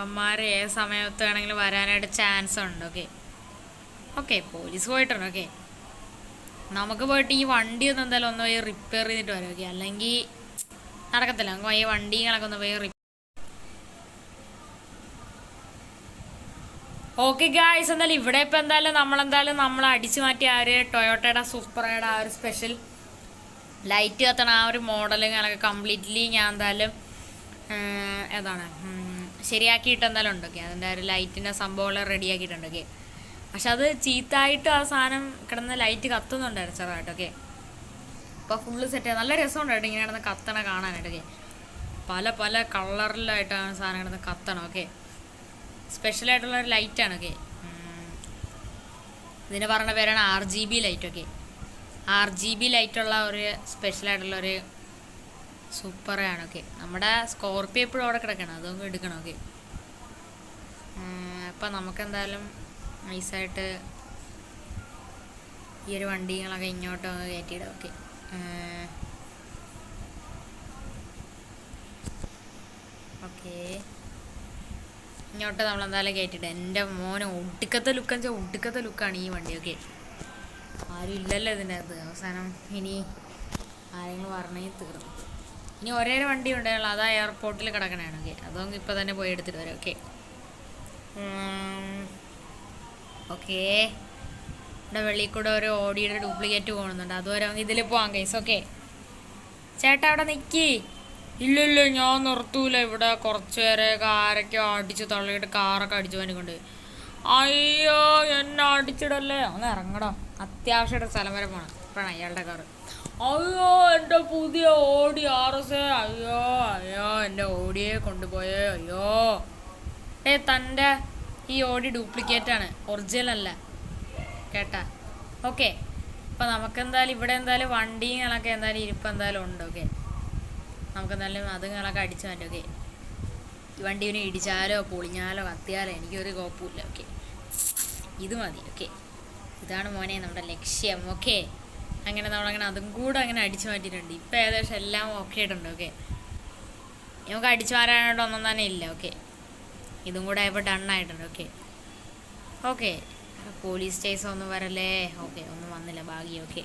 അമ്മമാരെ ഏത് സമയത്ത് വേണമെങ്കിലും വരാനായിട്ട് ചാൻസ് ഉണ്ട്. ഓക്കെ ഓക്കെ, പോലീസ് പോയിട്ടുണ്ട്. ഓക്കെ, നമുക്ക് പോയിട്ട് ഈ വണ്ടി ഒന്ന് എന്തായാലും ഒന്ന് പോയി റിപ്പയർ ചെയ്തിട്ട് വരാം. ഓക്കെ, അല്ലെങ്കിൽ നടക്കത്തില്ല. നമുക്ക് ഈ വണ്ടികളൊക്കെ ഒന്ന് പോയി ഓക്കെ ഗായ്സ്, എന്തായാലും ഇവിടെ ഇപ്പം എന്തായാലും നമ്മൾ അടിച്ചു മാറ്റിയ ആ ഒരു ടൊയോട്ടയുടെ സൂപ്പറയുടെ ആ ഒരു സ്പെഷ്യൽ ലൈറ്റ് കത്തണ ആ ഒരു മോഡലുകളൊക്കെ കംപ്ലീറ്റ്ലി ഞാൻ എന്തായാലും ഏതാണ് ശരിയാക്കിയിട്ട് എന്തായാലും ഉണ്ട്. ഓക്കെ, അതിൻ്റെ ഒരു ലൈറ്റിൻ്റെ സംഭവം റെഡിയാക്കിയിട്ടുണ്ട്. ഓക്കെ, പക്ഷെ അത് ചീത്തായിട്ട് ആ സാധനം കിടന്ന് ലൈറ്റ് കത്തുന്നുണ്ടായിരുന്നു ചെറുതായിട്ട്. ഓക്കെ, ഇപ്പോൾ ഫുള്ള് സെറ്റ് നല്ല രസമുണ്ടായിട്ട് ഇങ്ങനെ കിടന്ന് കത്തണ കാണാനായിട്ട്. ഓക്കെ, പല പല കളറിലായിട്ടാണ് സാധനം കിടന്ന് കത്തണം. ഓക്കെ, സ്പെഷ്യലായിട്ടുള്ളൊരു ലൈറ്റാണ്. ഓക്കെ, ഇതിന് പറഞ്ഞ പേരാണ് RGB ലൈറ്റ്. ഓക്കെ, RGB ലൈറ്റുള്ള ഒരു സ്പെഷ്യലായിട്ടുള്ളൊരു സൂപ്പറാണ്. ഓക്കെ, നമ്മുടെ സ്കോർപ്പിയോ എപ്പോഴും അവിടെ കിടക്കണം, അതൊന്നും എടുക്കണം. ഓക്കെ, അപ്പം നമുക്കെന്തായാലും നൈസായിട്ട് ഈ ഒരു വണ്ടികളൊക്കെ ഇങ്ങോട്ട് കയറ്റിയിടാം. ഓക്കെ, ഓക്കെ, ഇങ്ങോട്ട് നമ്മളെന്തായാലും കയറ്റിയിട്ട് എൻ്റെ മോനെ ഒടുക്കത്തെ ലുക്കെന്ന് വെച്ചാൽ ഒടുക്കത്തെ ലുക്കാണ് ഈ വണ്ടി. ഓക്കെ, ആരും ഇല്ലല്ലോ ഇതിൻ്റെ അകത്ത്. അവസാനം ഇനി ആരെങ്കിലും പറഞ്ഞെങ്കിൽ തീർന്നു. ഇനി ഒരേ വണ്ടി ഉണ്ടായുള്ളൂ, അതാ എയർപോർട്ടിൽ കിടക്കണതാണ്. ഓക്കെ, അതൊന്നും ഇപ്പോൾ തന്നെ പോയി എടുത്തിട്ട് വരാം. ഓക്കെ ഓക്കെ, ഇവിടെ വെളിയിൽ കൂടെ ഒരു ഓഡിയുടെ ഡ്യൂപ്ലിക്കേറ്റ് പോകുന്നുണ്ട്, അതുവരെ ഇതിൽ പോവാം ഗൈസ്. ഓക്കെ, ചേട്ടാ അവിടെ നിൽക്കി. ഇല്ല ഞാൻ നിർത്തൂല. ഇവിടെ കുറച്ച് പേരെ കാരൊക്കെ അടിച്ച് തള്ളിയിട്ട് കാറൊക്കെ അടിച്ചു പനിക്കൊണ്ട്. അയ്യോ എന്നെ അടിച്ചിടല്ലേ, ഒന്ന് ഇറങ്ങടോ, അത്യാവശ്യമായിട്ട് സ്ഥലം വരെ പോകണം. ഇപ്പോഴാണ് അയാളുടെ കാറ്. അയ്യോ എൻ്റെ പുതിയ ഓടി RS, അയ്യോ അയ്യോ എൻ്റെ ഓടിയെ കൊണ്ടുപോയേ, അയ്യോ. തൻ്റെ ഈ ഓടി ഡ്യൂപ്ലിക്കേറ്റാണ്, ഒറിജിനൽ അല്ല കേട്ടാ. ഓക്കെ, അപ്പോൾ നമുക്കെന്തായാലും ഇവിടെ എന്തായാലും വണ്ടികളൊക്കെ എന്തായാലും ഇരിപ്പം എന്തായാലും ഉണ്ട്. ഓക്കെ, നമുക്കെന്തായാലും അതുങ്ങളൊക്കെ അടിച്ചു മാറ്റും. ഓക്കെ, ഈ വണ്ടി ഇവനെ ഇടിച്ചാലോ പൊളിഞ്ഞാലോ കത്തിയാലോ എനിക്കൊരു കുഴപ്പമില്ല. ഓക്കെ, ഇത് മതി. ഓക്കെ, ഇതാണ് മോനെ നമ്മുടെ ലക്ഷ്യം. ഓക്കെ, അങ്ങനെ നമ്മളങ്ങനെ അതും കൂടെ അങ്ങനെ അടിച്ചു മാറ്റിയിട്ടുണ്ട്. ഇപ്പം ഏകദേശം എല്ലാം ഓക്കെ ആയിട്ടുണ്ട്. ഓക്കെ, നമുക്ക് അടിച്ചു മാറാനായിട്ട് ഒന്നും തന്നെ ഇല്ല. ഓക്കെ, ഇതും കൂടെ ആയപ്പോൾ ഡണ്ണായിട്ടുണ്ട്. ഓക്കെ ഓക്കെ, പോലീസ് സ്റ്റേഷൻ ഒന്നും വരല്ലേ? ഓക്കെ, ഒന്നും വന്നില്ല, ഭാഗ്യം. ഓക്കെ,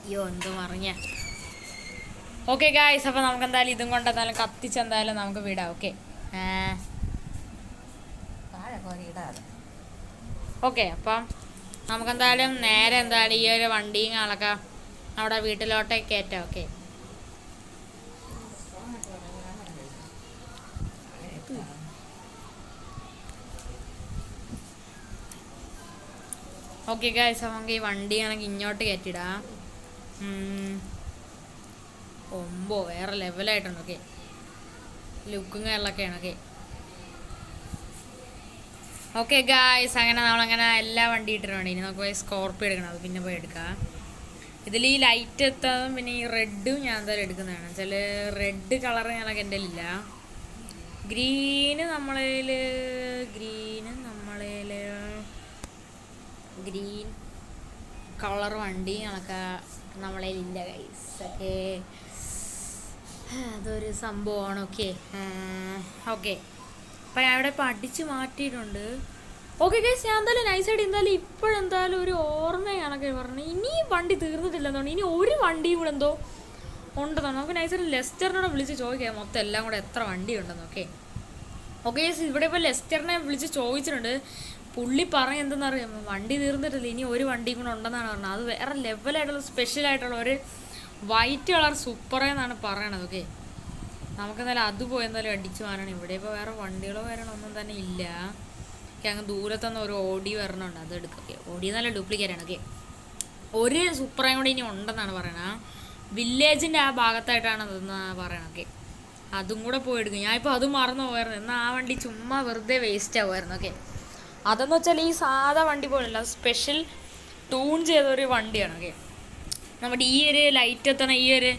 അയ്യോ എന്തും അറിഞ്ഞ. ഓക്കെ ഗായ്സ്, അപ്പോൾ നമുക്ക് എന്തായാലും ഇതും കൊണ്ട് എന്തായാലും കത്തിച്ചെന്തായാലും നമുക്ക് വിടാം. ഓക്കെ ഓക്കെ, അപ്പം നമുക്കെന്തായാലും നേരെ എന്തായാലും ഈ ഒരു വണ്ടിയും ആളൊക്കെ നമ്മുടെ വീട്ടിലോട്ടേക്ക് കയറ്റാം. ഓക്കെ, ഓക്കെ ഗായ്സ്, നമുക്ക് ഈ വണ്ടി ആണെങ്കിൽ ഇങ്ങോട്ട് കയറ്റിടാം. ഒമ്പോ വേറെ ലെവലായിട്ടുണ്ട്. ഓക്കെ, ലുക്കും കാര്യങ്ങളൊക്കെയാണ്. ഓക്കെ ഓക്കെ ഗായ്സ്, അങ്ങനെ നമ്മളങ്ങനെ എല്ലാ വണ്ടി ഇട്ടിട്ടുണ്ട്. ഇനി നമുക്ക് പോയി സ്കോർപ്പിയോ എടുക്കണം, അത് പിന്നെ പോയി എടുക്കാം. ഇതിൽ ഈ ലൈറ്റ് എത്താതും പിന്നെ ഈ റെഡും ഞാൻ എന്തായാലും എടുക്കുന്നതാണ്. ചില റെഡ് കളർ ഞങ്ങൾക്ക് എൻ്റെ ഇല്ല. ഗ്രീന് ഗ്രീൻ കളർ വണ്ടി ഞങ്ങൾക്ക് നമ്മളതിലില്ല ഗൈസ്. ഓക്കെ, അതൊരു സംഭവമാണ്. ഓക്കെ ഓക്കെ, അപ്പം ഞാൻ ഇവിടെ ഇപ്പം അടിച്ച് മാറ്റിയിട്ടുണ്ട്. ഓക്കെ ഗൈസ്, ഞാൻ എന്തായാലും നൈസായിട്ട് എന്തായാലും ഇപ്പോഴെന്തായാലും ഒരു ഓർമ്മയാണൊക്കെ പറഞ്ഞു. ഇനി വണ്ടി തീർന്നിട്ടില്ലെന്നോണ്ട് ഇനി ഒരു വണ്ടിയും കൂടെ എന്തോ ഉണ്ടെന്നാണ്. നമുക്ക് നൈസായിട്ട് ലെസ്റ്ററിനോട് വിളിച്ച് ചോദിക്കാം മൊത്തം എല്ലാം കൂടെ എത്ര വണ്ടി ഉണ്ടെന്ന്. ഓക്കെ ഓക്കെ ഗൈസ്, ഇവിടെ ഇപ്പോൾ ലെസ്റ്ററിനെ വിളിച്ച് ചോദിച്ചിട്ടുണ്ട്. പുള്ളി പറഞ്ഞ എന്തെന്നറിയാമോ, വണ്ടി തീർന്നിട്ടില്ല, ഇനി ഒരു വണ്ടിയും കൂടെ ഉണ്ടെന്നാണ് പറഞ്ഞത്. അത് വേറെ ലെവലായിട്ടുള്ള സ്പെഷ്യലായിട്ടുള്ള ഒരു വൈറ്റ് കളർ സൂപ്പറേന്നാണ് പറയണത്. ഓക്കെ, നമുക്കെന്തായാലും അത് പോയി എന്തായാലും അടിച്ചു മാറണം. ഇവിടെ ഇപ്പോൾ വേറെ വണ്ടികളോ ഒന്നും തന്നെ ഇല്ല. ഓക്കെ, അങ്ങ് ദൂരത്തുനിന്ന് ഒരു ഓടി വരണുണ്ട്, അത് എടുക്കുക. ഓക്കെ, ഓടി നല്ല ഡ്യൂപ്ലിക്കേറ്റ് ആണ്. ഓക്കെ, ഒരു സൂപ്പറേയും കൂടി ഇനി ഉണ്ടെന്നാണ് പറയണത്. വില്ലേജിൻ്റെ ആ ഭാഗത്തായിട്ടാണ് അതെന്ന് പറയണം. ഓക്കെ, അതും കൂടെ പോയി എടുക്കും. ഞാനിപ്പോൾ അതും മറന്നു പോയായിരുന്നു. എന്നാൽ ആ വണ്ടി ചുമ്മാ വെറുതെ വേസ്റ്റ് ആവുമായിരുന്നു. ഓക്കെ, അതെന്ന് വെച്ചാൽ ഈ സാധാ വണ്ടി പോലെയല്ല, സ്പെഷ്യൽ ട്യൂൺ ചെയ്തൊരു വണ്ടിയാണ്. ഓക്കെ, നമ്മുടെ ഈ ഒരു ലൈറ്റ് എത്തണ ഈ ഒരു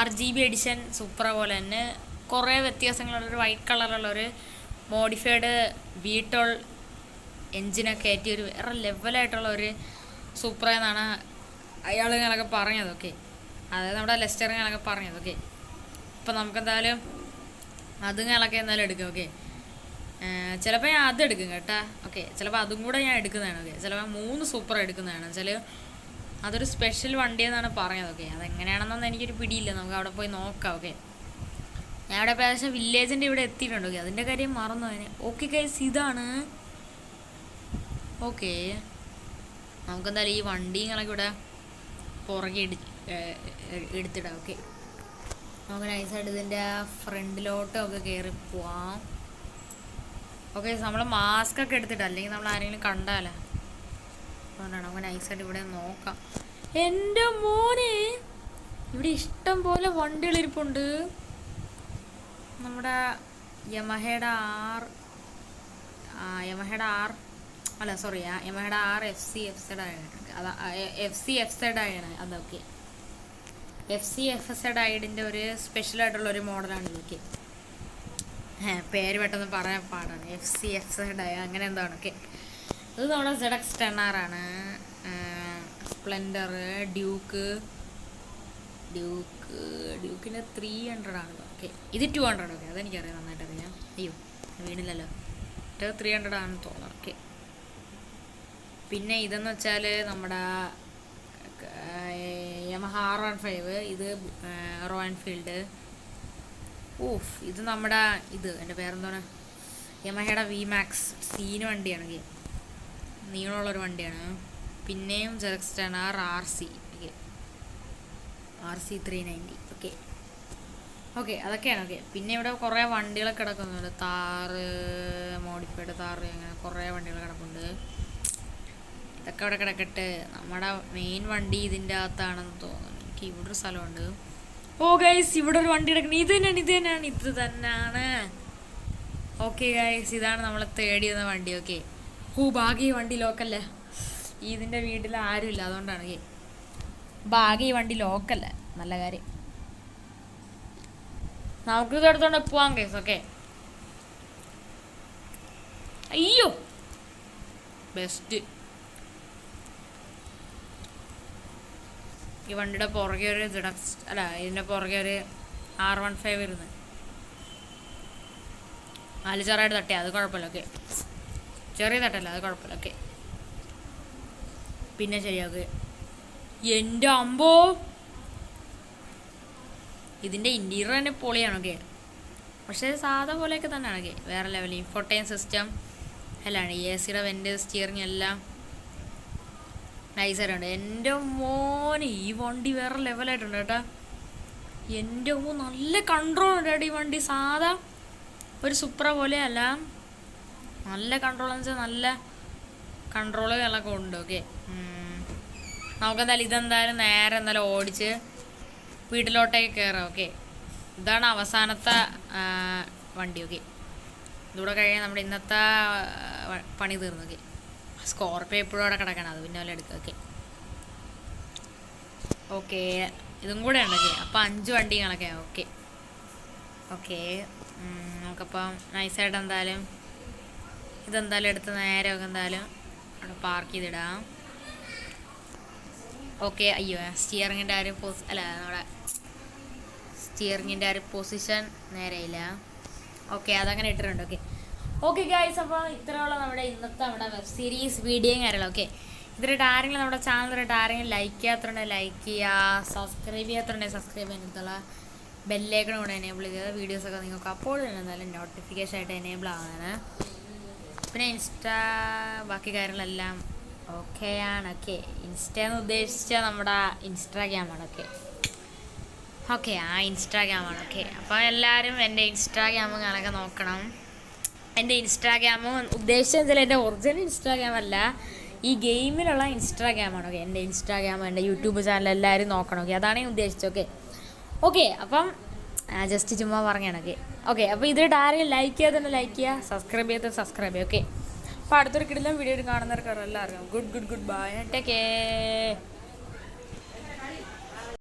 RGB എഡിഷൻ സൂപ്പറ പോലെ തന്നെ കുറേ വ്യത്യാസങ്ങളുള്ളൊരു വൈറ്റ് കളറുള്ളൊരു മോഡിഫൈഡ് വീട്ടോൾ എൻജിനൊക്കെ കയറ്റി ഒരു വേറെ ലെവലായിട്ടുള്ള ഒരു സൂപ്പറ എന്നാണ് അയാളുകളൊക്കെ പറഞ്ഞത്. ഓക്കെ, അതായത് നമ്മുടെ ലെസ്റ്ററുകളൊക്കെ പറഞ്ഞത്. ഓക്കെ, ഇപ്പം നമുക്കെന്തായാലും അതുങ്ങളൊക്കെ എന്തായാലും എടുക്കും. ഓക്കെ, ചിലപ്പോൾ ഞാൻ അതെടുക്കും കേട്ടാ. ഓക്കെ, ചിലപ്പോൾ അതും കൂടെ ഞാൻ എടുക്കുന്നതാണ്. ഓക്കെ, ചിലപ്പോൾ 3 സൂപ്പർ എടുക്കുന്നതാണ്. ചില അതൊരു സ്പെഷ്യൽ വണ്ടിയെന്നാണ് പറഞ്ഞത്. ഓക്കെ, അതെങ്ങനെയാണെന്നൊന്നും എനിക്കൊരു പിടിയില്ല, നമുക്ക് അവിടെ പോയി നോക്കാം. ഓക്കെ, ഞാൻ അവിടെ ഏകദേശം വില്ലേജിൻ്റെ ഇവിടെ എത്തിയിട്ടുണ്ട്. ഓക്കെ, അതിൻ്റെ കാര്യം മറന്നു അതിന്. ഓക്കെ ഗൈസ്, ഇതാണ്. ഓക്കെ, നമുക്കെന്തായാലും ഈ വണ്ടികളൊക്കെ ഇവിടെ പുറകെ എടുത്തിടാം. ഓക്കെ, നമുക്ക് നൈസായിട്ട് ഇതിൻ്റെ ഫ്രണ്ടിലോട്ടൊക്കെ കയറി പോവാം. ഓക്കെ, നമ്മൾ മാസ്ക് ഒക്കെ എടുത്തിട്ട്, അല്ലെങ്കിൽ നമ്മൾ ആരെങ്കിലും കണ്ടാലോ അതുകൊണ്ടാണ്. നമുക്ക് നൈസായിട്ട് ഇവിടെ നോക്കാം. എൻ്റെ മോനെ, ഇവിടെ ഇഷ്ടം പോലെ വണ്ടികളിരിപ്പുണ്ട്. നമ്മുടെ യമഹയുടെ ആർ FC FZ ആണ്. FC FZ ആണ്. അതൊക്കെ FC FZ ആയിഡിൻ്റെ ഒരു സ്പെഷ്യലായിട്ടുള്ളൊരു മോഡലാണ് ഇതൊക്കെ. പേര് പെട്ടെന്ന് പറയാൻ പാടാണ്. FC FZ അങ്ങനെ എന്താണ്. ഓക്കെ, ഇത് നമ്മുടെ ZX10R ആണ്. സ്പ്ലെൻഡർ, ഡ്യൂക്കിന് 300 ആണ്. ഓക്കെ, ഇത് 200. ഓക്കെ, അതെനിക്കറിയാം, നന്നായിട്ട് അറിയാം. അയ്യോ വീണില്ലല്ലോ. 300 ആണെന്ന് തോന്നുന്നു. ഓക്കെ, പിന്നെ ഇതെന്ന് വെച്ചാൽ നമ്മുടെ യമഹ R15, ഇത് റോയൽ എൻഫീൽഡ്. ഇത് നമ്മുടെ എൻ്റെ പേരെന്താണ്, യമഹയുടെ VMAX സീന് വണ്ടിയാണ്. നീളമുള്ളൊരു വണ്ടിയാണ്. പിന്നെയും ZX10R RC. Okay, RC 390. Okay okay, അതൊക്കെയാണ്. ഓക്കെ, പിന്നെ ഇവിടെ കുറേ വണ്ടികളൊക്കെ കിടക്കുന്നുണ്ട്. താറ്, മോഡിഫൈഡ് താറ്, അങ്ങനെ കുറേ വണ്ടികൾ കിടപ്പുണ്ട്. ഇതൊക്കെ അവിടെ കിടക്കട്ടെ. നമ്മുടെ മെയിൻ വണ്ടി ഇതിൻ്റെ അകത്താണെന്ന് തോന്നുന്നു. എനിക്ക് ഇവിടെ ഒരു സ്ഥലമുണ്ട്. ഓ ഗൈസ്, ഇവിടെ ഒരു വണ്ടി കിടക്കുന്നത്. ഇത് തന്നെയാണ്. ഓക്കെ ഗൈസ്, ഇതാണ് നമ്മൾ തേടിയെന്ന വണ്ടി. ഓക്കെ, ഭാഗ്യ ഈ വണ്ടി ലോക്കല്ല. ഇതിൻ്റെ വീട്ടിൽ ആരുമില്ല, അതുകൊണ്ടാണ്. ഭാഗ്യ ഈ വണ്ടി ലോക്കല്ല, നല്ല കാര്യം. നമുക്ക് ഇതെടുത്തോണ്ട് പോവാം ഗൈസ്. ഓക്കെ, അയ്യോ ബെസ്റ്റ്. ഈ വണ്ടിയുടെ പുറകെ ഒരു ഇതിൻ്റെ പുറകെ ഒരു R15 വരുന്നത്. 4 ചെറുതായിട്ട് തട്ടിയ അത് കുഴപ്പമില്ല. ഓക്കെ, ചെറിയ തട്ടല്ല, അത് കുഴപ്പമില്ല. ഓക്കെ, പിന്നെ ശരിയാക്കുക. എൻ്റെ അമ്പോ, ഇതിൻ്റെ ഇൻറ്റീരിയർ തന്നെ പൊളിയാണ്. ഓക്കെ, പക്ഷേ സാധാ പോലെയൊക്കെ തന്നെയാണ്. ഓക്കെ, വേറെ ലെവൽ. ഇൻഫോർട്ടൈൻ സിസ്റ്റം എല്ലാം AC വെൻ്റ് സ്റ്റിയറിങ് എല്ലാം നൈസായിട്ടുണ്ട്. എൻ്റെ മോന് ഈ വണ്ടി വേറെ ലെവലായിട്ടുണ്ട് കേട്ടോ. എൻ്റെ നല്ല കൺട്രോൾ ഉണ്ട് കേട്ടോ ഈ വണ്ടി. സാധാ ഒരു സുപ്ര പോലെയല്ല, നല്ല കൺട്രോൾ എന്ന് വെച്ചാൽ നല്ല കൺട്രോളുകളൊക്കെ ഉണ്ട്. ഓക്കെ, നമുക്കെന്തായാലും ഇതെന്തായാലും നേരെ എന്തായാലും ഓടിച്ച് വീട്ടിലോട്ടേക്ക് കയറാം. ഓക്കെ, ഇതാണ് അവസാനത്തെ വണ്ടി. ഓക്കെ, ഇതൂടെ കഴിഞ്ഞാൽ നമ്മുടെ ഇന്നത്തെ പണി തീർന്നു. ഓക്കെ, സ്കോർപ്പിയോ എപ്പോഴും അവിടെ കിടക്കണം, അത് പിന്നെ വല്ല എടുക്കുക. ഓക്കെ ഓക്കെ, ഇതും കൂടെ ഉണ്ടൊക്കെ. അപ്പോൾ 5 വണ്ടി കണക്കാണ്. ഓക്കെ ഓക്കെ, നമുക്കപ്പം നൈസായിട്ട് എന്തായാലും ഇതെന്തായാലും എടുത്ത് നേരെ ഒക്കെ എന്തായാലും അവിടെ പാർക്ക് ചെയ്തിടാം. ഓക്കെ, അയ്യോ സ്റ്റിയറിങ്ങിൻ്റെ ആ ഒരു നമ്മുടെ സ്റ്റിയറിങ്ങിൻ്റെ ആ ഒരു പൊസിഷൻ നേരെയില്ല. ഓക്കെ, അതങ്ങനെ ഇട്ടിട്ടുണ്ട്. ഓക്കെ ഓക്കെ ഗൈസ്, അപ്പോൾ ഇത്രയുള്ള നമ്മുടെ ഇന്നത്തെ നമ്മുടെ വെബ് സീരീസ് വീഡിയോയും കാര്യങ്ങളും. ഓക്കെ, ഇതിലിട്ട് ആരെങ്കിലും നമ്മുടെ ചാനലിലിട്ട് ആരെങ്കിലും ലൈക്ക് ചെയ്യാത്തതുണ്ടെങ്കിൽ ലൈക്ക് ചെയ്യുക, സബ്സ്ക്രൈബ് ചെയ്യാത്തതുണ്ടെങ്കിൽ സബ്സ്ക്രൈബ് ചെയ്യാനുള്ള ബെല്ലേക്കണം കൂടെ എനേബിൾ ചെയ്ത് വീഡിയോസൊക്കെ നിങ്ങൾക്ക് അപ്പോൾ തന്നെ എന്തായാലും നോട്ടിഫിക്കേഷൻ ആയിട്ട് എനേബിൾ ആവാനാണ്. പിന്നെ ബാക്കി കാര്യങ്ങളെല്ലാം ഓക്കെയാണ്. ഓക്കെ, ഇൻസ്റ്റയെന്ന് ഉദ്ദേശിച്ചാൽ നമ്മുടെ ഇൻസ്റ്റാഗ്രാമാണ്. ഓക്കെ ഓക്കെ, ആ ഇൻസ്റ്റാഗ്രാമാണ്. ഓക്കെ, അപ്പോൾ എല്ലാവരും എൻ്റെ ഇൻസ്റ്റാഗ്രാമും കണക്കെ നോക്കണം. എൻ്റെ ഇൻസ്റ്റാഗ്രാം ഉദ്ദേശിച്ചെന്ന് എൻ്റെ ഒറിജിനൽ ഇൻസ്റ്റാഗ്രാം അല്ല, ഈ ഗെയിമിലുള്ള ഇൻസ്റ്റാഗ്രാമാണ്. ഓക്കെ, എൻ്റെ ഇൻസ്റ്റാഗ്രാം എൻ്റെ യൂട്യൂബ് ചാനൽ എല്ലാവരും നോക്കണം. ഓക്കെ, അതാണ് ഞാൻ ഉദ്ദേശിച്ചത്. ഓക്കെ ഓക്കെ, അപ്പം ജസ്റ്റ് ചുമ്മാ പറഞ്ഞാണ്. ഓക്കെ ഓക്കെ, അപ്പോൾ ഇതിലിട്ട് ആരെങ്കിലും ലൈക്ക് ചെയ്യാതെ തന്നെ ലൈക്ക് ചെയ്യുക, സബ്സ്ക്രൈബ് ചെയ്ത് സബ്സ്ക്രൈബ് ചെയ്യുക. ഓക്കെ, അപ്പോൾ അടുത്തൊരു കിടിലം വീഡിയോ കാണുന്നവർക്ക് എല്ലാവർക്കും ഗുഡ് ബൈ, ടേക്ക് കെയർ.